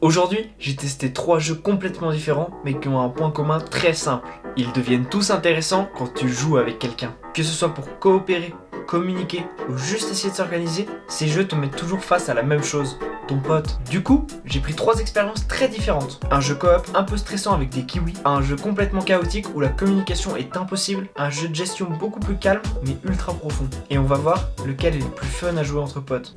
Aujourd'hui, j'ai testé 3 jeux complètement différents mais qui ont un point commun très simple. Ils deviennent tous intéressants quand tu joues avec quelqu'un. Que ce soit pour coopérer, communiquer ou juste essayer de s'organiser, ces jeux te mettent toujours face à la même chose, ton pote. Du coup, j'ai pris 3 expériences très différentes. Un jeu coop un peu stressant avec des kiwis, un jeu complètement chaotique où la communication est impossible, un jeu de gestion beaucoup plus calme mais ultra profond. Et on va voir lequel est le plus fun à jouer entre potes.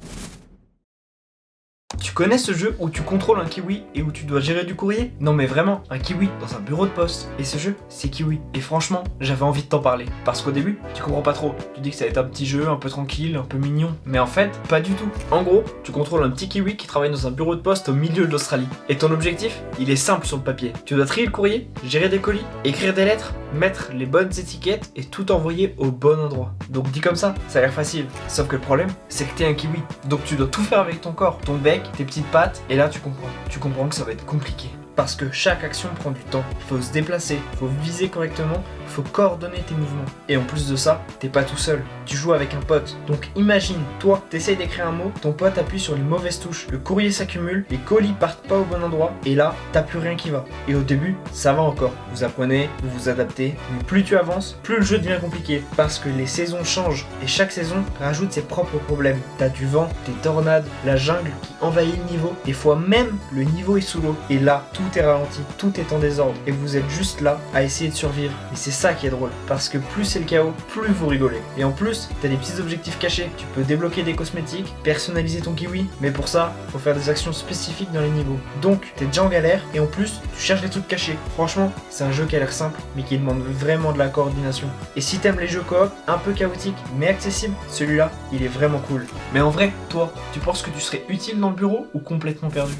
Tu connais ce jeu où tu contrôles un kiwi et où tu dois gérer du courrier? Non mais vraiment, un kiwi dans un bureau de poste. Et ce jeu, c'est Kiwi. Et franchement, j'avais envie de t'en parler. Parce qu'au début, tu comprends pas trop. Tu dis que ça va être un petit jeu, un peu tranquille, un peu mignon. Mais en fait, pas du tout. En gros, tu contrôles un petit kiwi qui travaille dans un bureau de poste au milieu de l'Australie. Et ton objectif, il est simple sur le papier. Tu dois trier le courrier, gérer des colis, écrire des lettres, mettre les bonnes étiquettes et tout envoyer au bon endroit. Donc dit comme ça a l'air facile. Sauf que le problème, c'est que t'es un kiwi. Donc tu dois tout faire avec ton corps, ton bec, tes petites pattes, et là tu comprends. Tu comprends que ça va être compliqué. Parce que chaque action prend du temps. Il faut se déplacer, il faut viser correctement, il faut coordonner tes mouvements. Et en plus de ça, t'es pas tout seul. Tu joues avec un pote. Donc imagine, toi, t'essayes d'écrire un mot, ton pote appuie sur les mauvaises touches, le courrier s'accumule, les colis partent pas au bon endroit, et là, t'as plus rien qui va. Et au début, ça va encore. Vous apprenez, vous vous adaptez, mais plus tu avances, plus le jeu devient compliqué. Parce que les saisons changent, et chaque saison rajoute ses propres problèmes. T'as du vent, des tornades, la jungle qui envahit le niveau, des fois même le niveau est sous l'eau. Et là, tout est ralenti, tout est en désordre, et vous êtes juste là à essayer de survivre. Et c'est ça qui est drôle, parce que plus c'est le chaos, plus vous rigolez. Et en plus, t'as des petits objectifs cachés. Tu peux débloquer des cosmétiques, personnaliser ton kiwi, mais pour ça, faut faire des actions spécifiques dans les niveaux. Donc, t'es déjà en galère, et en plus, tu cherches des trucs cachés. Franchement, c'est un jeu qui a l'air simple, mais qui demande vraiment de la coordination. Et si t'aimes les jeux coop, un peu chaotiques, mais accessibles, celui-là, il est vraiment cool. Mais en vrai, toi, tu penses que tu serais utile dans le bureau ou complètement perdu?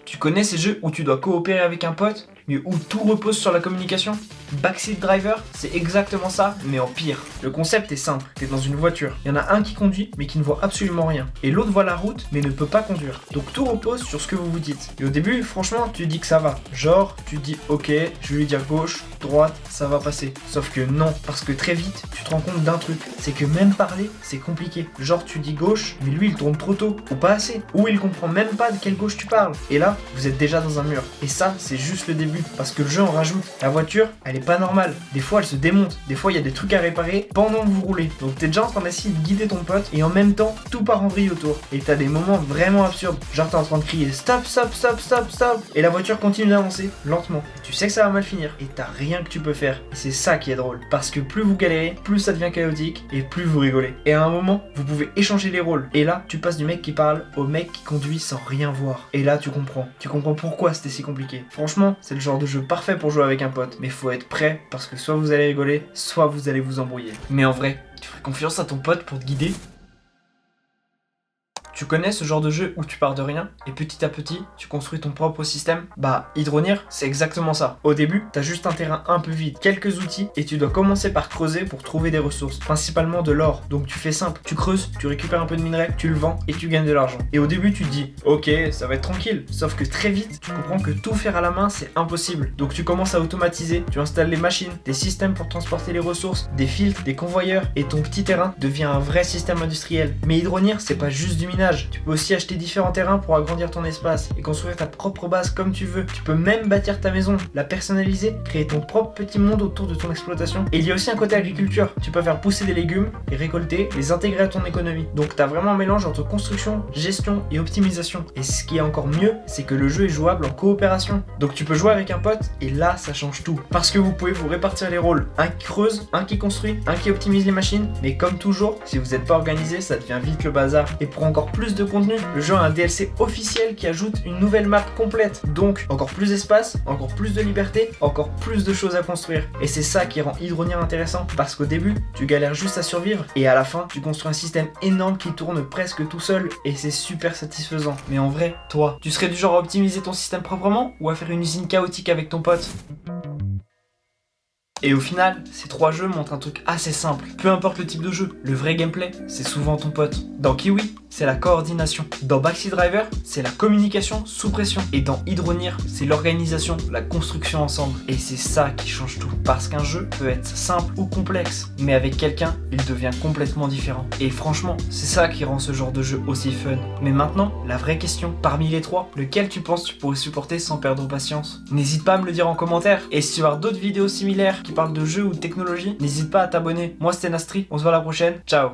Tu connais ces jeux où tu dois coopérer avec un pote, mais où tout repose sur la communication? Backseat Driver, c'est exactement ça, mais en pire. Le concept est simple, t'es dans une voiture, il y en a un qui conduit, mais qui ne voit absolument rien. Et l'autre voit la route, mais ne peut pas conduire. Donc tout repose sur ce que vous vous dites. Et au début, franchement, tu dis que ça va. Genre, tu dis ok, je vais lui dire gauche, droite, ça va passer. Sauf que non, parce que très vite, tu te rends compte d'un truc, c'est que même parler, c'est compliqué. Genre, tu dis gauche, mais lui, il tourne trop tôt, ou pas assez. Ou il comprend même pas de quelle gauche tu parles. Et là, vous êtes déjà dans un mur. Et ça, c'est juste le début, parce que le jeu en rajoute. La voiture, elle est pas normale. Des fois, elle se démonte. Des fois, il y a des trucs à réparer pendant que vous roulez. Donc, t'es déjà en train d'essayer de guider ton pote, et en même temps, tout part en vrille autour. Et t'as des moments vraiment absurdes. Genre, t'es en train de crier stop, stop, stop, stop, stop. Et la voiture continue d'avancer, lentement. Et tu sais que ça va mal finir. Et t'as rien que tu peux faire. Et c'est ça qui est drôle. Parce que plus vous galérez, plus ça devient chaotique, et plus vous rigolez. Et à un moment, vous pouvez échanger les rôles. Et là, tu passes du mec qui parle au mec qui conduit sans rien voir. Et là, tu comprends. Tu comprends pourquoi c'était si compliqué. Franchement, c'est le genre de jeu parfait pour jouer avec un pote. Mais faut être prêt, parce que soit vous allez rigoler, soit vous allez vous embrouiller. Mais en vrai, tu ferais confiance à ton pote pour te guider? Tu connais ce genre de jeu où tu pars de rien et petit à petit tu construis ton propre système? Bah, Hydronir, c'est exactement ça. Au début, t'as juste un terrain un peu vide, quelques outils et tu dois commencer par creuser pour trouver des ressources, principalement de l'or. Donc tu fais simple, tu creuses, tu récupères un peu de minerai, tu le vends et tu gagnes de l'argent. Et au début, tu te dis, ok, ça va être tranquille. Sauf que très vite, tu comprends que tout faire à la main, c'est impossible. Donc tu commences à automatiser, tu installes les machines, des systèmes pour transporter les ressources, des filtres, des convoyeurs et ton petit terrain devient un vrai système industriel. Mais Hydronir, c'est pas juste du minage. Tu peux aussi acheter différents terrains pour agrandir ton espace et construire ta propre base comme tu veux. Tu peux même bâtir ta maison, la personnaliser, créer ton propre petit monde autour de ton exploitation. Et il y a aussi un côté agriculture. Tu peux faire pousser des légumes, les récolter, les intégrer à ton économie. Donc tu as vraiment un mélange entre construction, gestion et optimisation. Et ce qui est encore mieux, c'est que le jeu est jouable en coopération. Donc tu peux jouer avec un pote et là ça change tout. Parce que vous pouvez vous répartir les rôles. Un qui creuse, un qui construit, un qui optimise les machines. Mais comme toujours, si vous n'êtes pas organisé, ça devient vite le bazar. Et pour encore plus de contenu, le jeu a un DLC officiel qui ajoute une nouvelle map complète. Donc encore plus d'espace, encore plus de liberté, encore plus de choses à construire. Et c'est ça qui rend Hydronir intéressant, parce qu'au début, tu galères juste à survivre et à la fin, tu construis un système énorme qui tourne presque tout seul et c'est super satisfaisant. Mais en vrai, toi, tu serais du genre à optimiser ton système proprement ou à faire une usine chaotique avec ton pote? Et au final, ces 3 jeux montrent un truc assez simple. Peu importe le type de jeu, le vrai gameplay, c'est souvent ton pote. Dans Kiwi, c'est la coordination. Dans Backseat Driver, c'est la communication sous pression. Et dans Hydronir, c'est l'organisation, la construction ensemble. Et c'est ça qui change tout. Parce qu'un jeu peut être simple ou complexe, mais avec quelqu'un, il devient complètement différent. Et franchement, c'est ça qui rend ce genre de jeu aussi fun. Mais maintenant, la vraie question, parmi les 3, lequel tu penses tu pourrais supporter sans perdre patience? N'hésite pas à me le dire en commentaire. Et si tu veux voir d'autres vidéos similaires qui parlent de jeux ou de technologie, n'hésite pas à t'abonner. Moi c'était Nastri, on se voit la prochaine, ciao.